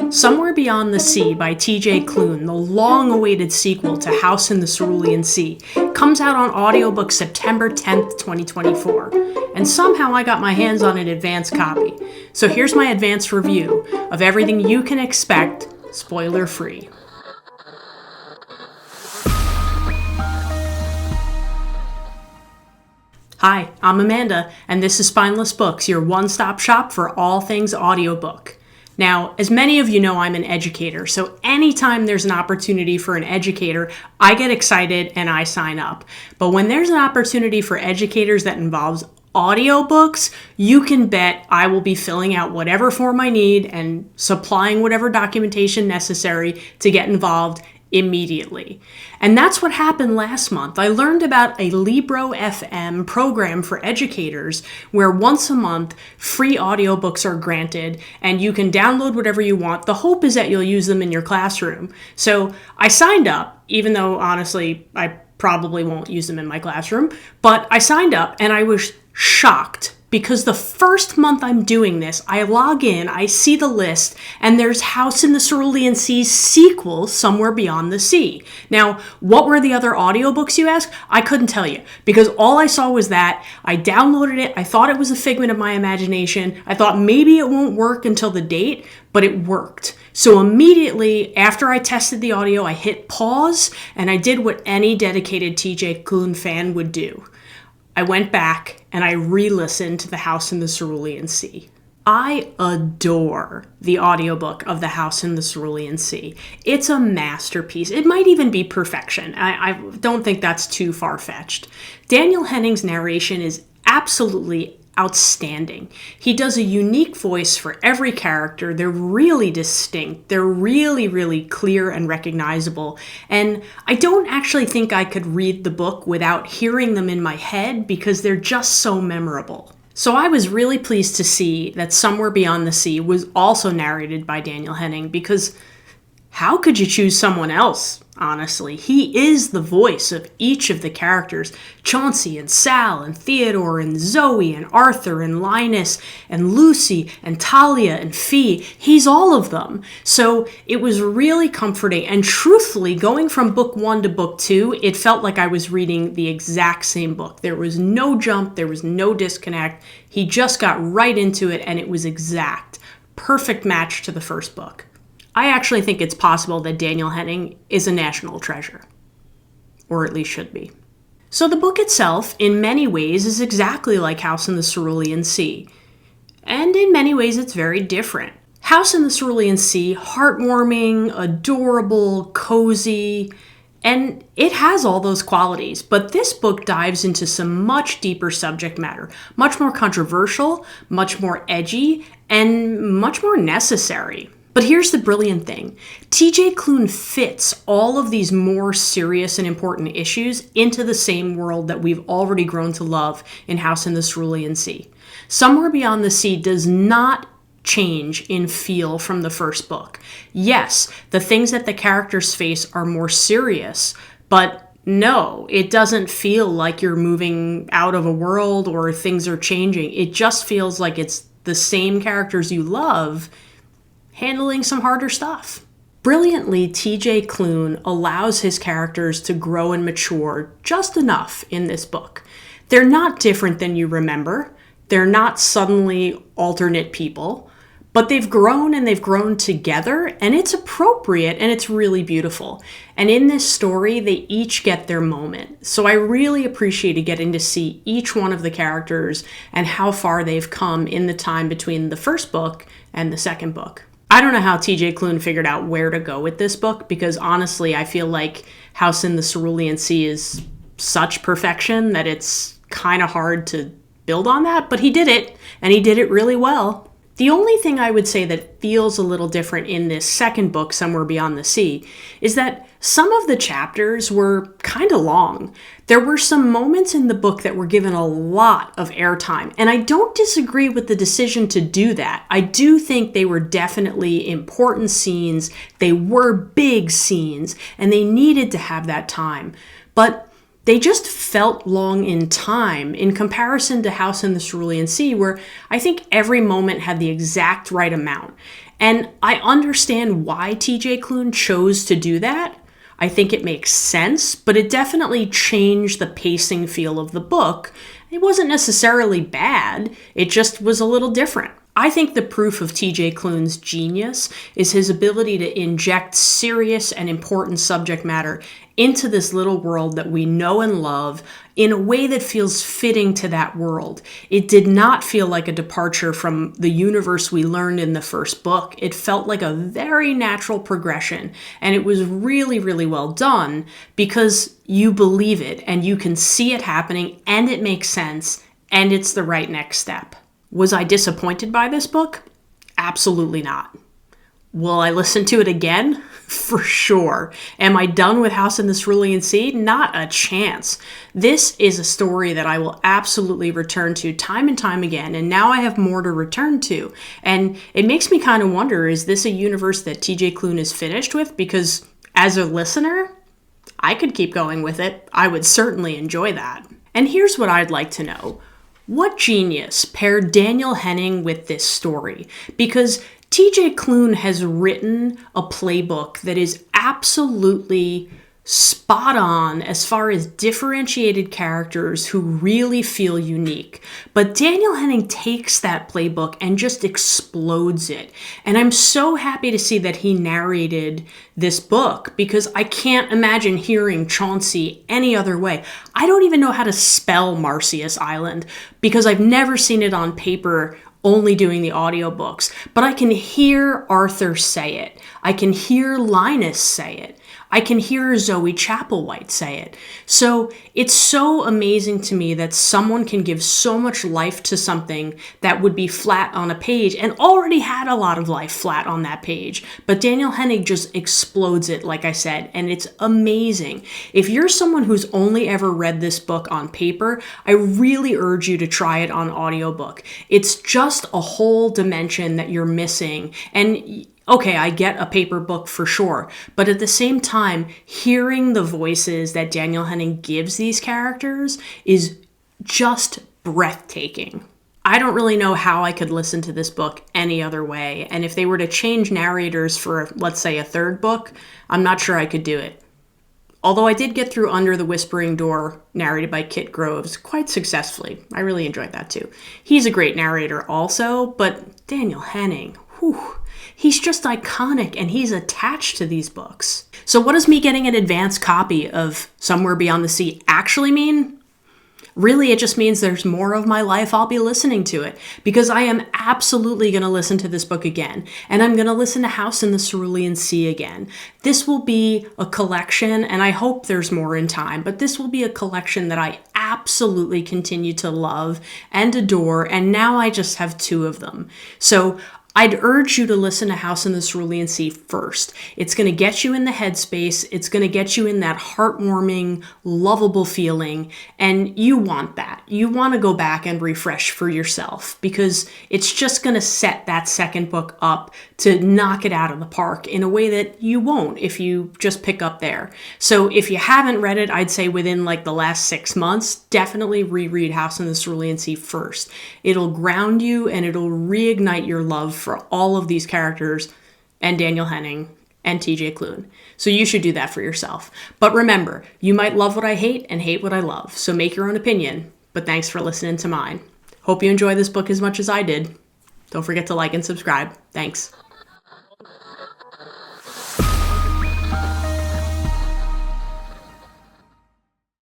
Somewhere Beyond the Sea by TJ Klune, the long-awaited sequel to House in the Cerulean Sea, comes out on audiobook September 10th, 2024. And somehow I got my hands on an advance copy. So here's my advance review of everything you can expect, spoiler-free. Hi, I'm Amanda, and this is Spineless Books, your one-stop shop for all things audiobook. Now, as many of you know, I'm an educator, so anytime there's an opportunity for an educator, I get excited and I sign up. But when there's an opportunity for educators that involves audiobooks, you can bet I will be filling out whatever form I need and supplying whatever documentation necessary to get involved immediately. And that's what happened last month. I learned about a Libro FM program for educators where once a month free audiobooks are granted and you can download whatever you want. The hope is that you'll use them in your classroom. So I signed up, even though honestly I probably won't use them in my classroom, but I signed up and I was shocked. Because the first month I'm doing this, I log in, I see the list, and there's House in the Cerulean Sea's sequel, Somewhere Beyond the Sea. Now, what were the other audiobooks, you ask? I couldn't tell you, because all I saw was that. I downloaded it, I thought it was a figment of my imagination, I thought maybe it won't work until the date, but it worked. So immediately after I tested the audio, I hit pause, and I did what any dedicated TJ Klune fan would do. I went back and I re-listened to The House in the Cerulean Sea. I adore the audiobook of The House in the Cerulean Sea. It's a masterpiece. It might even be perfection. I don't think that's too far-fetched. Daniel Henning's narration is absolutely outstanding. He does a unique voice for every character. They're really distinct. They're really, really clear and recognizable. And I don't actually think I could read the book without hearing them in my head because they're just so memorable. So I was really pleased to see that Somewhere Beyond the Sea was also narrated by Daniel Henning because how could you choose someone else, honestly? He is the voice of each of the characters. Chauncey and Sal and Theodore and Zoe and Arthur and Linus and Lucy and Talia and Fee. He's all of them. So it was really comforting. And truthfully, going from book 1 to book 2, it felt like I was reading the exact same book. There was no jump. There was no disconnect. He just got right into it and it was exact. Perfect match to the first book. I actually think it's possible that Daniel Henning is a national treasure, or at least should be. So the book itself, in many ways, is exactly like House in the Cerulean Sea, and in many ways it's very different. House in the Cerulean Sea, heartwarming, adorable, cozy, and it has all those qualities, but this book dives into some much deeper subject matter, much more controversial, much more edgy, and much more necessary. But here's the brilliant thing. TJ Klune fits all of these more serious and important issues into the same world that we've already grown to love in House in the Cerulean Sea. Somewhere Beyond the Sea does not change in feel from the first book. Yes, the things that the characters face are more serious, but no, it doesn't feel like you're moving out of a world or things are changing. It just feels like it's the same characters you love handling some harder stuff. Brilliantly, TJ Klune allows his characters to grow and mature just enough in this book. They're not different than you remember. They're not suddenly alternate people, but they've grown and they've grown together, and it's appropriate and it's really beautiful. And in this story, they each get their moment. So I really appreciated getting to see each one of the characters and how far they've come in the time between the first book and the second book. I don't know how TJ Klune figured out where to go with this book because honestly, I feel like House in the Cerulean Sea is such perfection that it's kind of hard to build on that, but he did it, and he did it really well. The only thing I would say that feels a little different in this second book, Somewhere Beyond the Sea, is that some of the chapters were kind of long. There were some moments in the book that were given a lot of airtime, and I don't disagree with the decision to do that. I do think they were definitely important scenes. They were big scenes, and they needed to have that time. But they just felt long in time in comparison to House in the Cerulean Sea, where I think every moment had the exact right amount. And I understand why TJ Klune chose to do that. I think it makes sense, but it definitely changed the pacing feel of the book. It wasn't necessarily bad, it just was a little different. I think the proof of TJ Klune's genius is his ability to inject serious and important subject matter into this little world that we know and love in a way that feels fitting to that world. It did not feel like a departure from the universe we learned in the first book. It felt like a very natural progression, and it was really, really well done because you believe it and you can see it happening and it makes sense and it's the right next step. Was I disappointed by this book? Absolutely not. Will I listen to it again? For sure. Am I done with House in the Cerulean Sea? Not a chance. This is a story that I will absolutely return to time and time again, and now I have more to return to. And it makes me kind of wonder, is this a universe that TJ Klune is finished with? Because as a listener, I could keep going with it. I would certainly enjoy that. And here's what I'd like to know. What genius paired Daniel Henning with this story? Because TJ Klune has written a playbook that is absolutely spot on as far as differentiated characters who really feel unique. But Daniel Henning takes that playbook and just explodes it. And I'm so happy to see that he narrated this book because I can't imagine hearing Chauncey any other way. I don't even know how to spell Marcius Island because I've never seen it on paper, only doing the audiobooks, but I can hear Arthur say it. I can hear Linus say it. I can hear Zoe Chapelwhite say it. So it's so amazing to me that someone can give so much life to something that would be flat on a page and already had a lot of life flat on that page. But Daniel Henning just explodes it, like I said, and it's amazing. If you're someone who's only ever read this book on paper, I really urge you to try it on audiobook. It's just a whole dimension that you're missing. And okay, I get a paper book for sure, but at the same time, hearing the voices that Daniel Henning gives these characters is just breathtaking. I don't really know how I could listen to this book any other way, and if they were to change narrators for, let's say, a third book, I'm not sure I could do it. Although I did get through Under the Whispering Door, narrated by Kit Groves, quite successfully. I really enjoyed that too. He's a great narrator also, but Daniel Henning, whew. He's just iconic and he's attached to these books. So what does me getting an advance copy of Somewhere Beyond the Sea actually mean? Really, it just means there's more of my life I'll be listening to it because I am absolutely going to listen to this book again. And I'm going to listen to House in the Cerulean Sea again. This will be a collection, and I hope there's more in time, but this will be a collection that I absolutely continue to love and adore. And now I just have two of them. So I'd urge you to listen to House in the Cerulean Sea first. It's going to get you in the headspace. It's going to get you in that heartwarming, lovable feeling. And you want that. You want to go back and refresh for yourself because it's just going to set that second book up to knock it out of the park in a way that you won't if you just pick up there. So if you haven't read it, I'd say within like the last 6 months, definitely reread House in the Cerulean Sea first. It'll ground you and it'll reignite your love for all of these characters and Daniel Henning and TJ Klune. So you should do that for yourself. But remember, you might love what I hate and hate what I love. So make your own opinion. But thanks for listening to mine. Hope you enjoy this book as much as I did. Don't forget to like and subscribe. Thanks.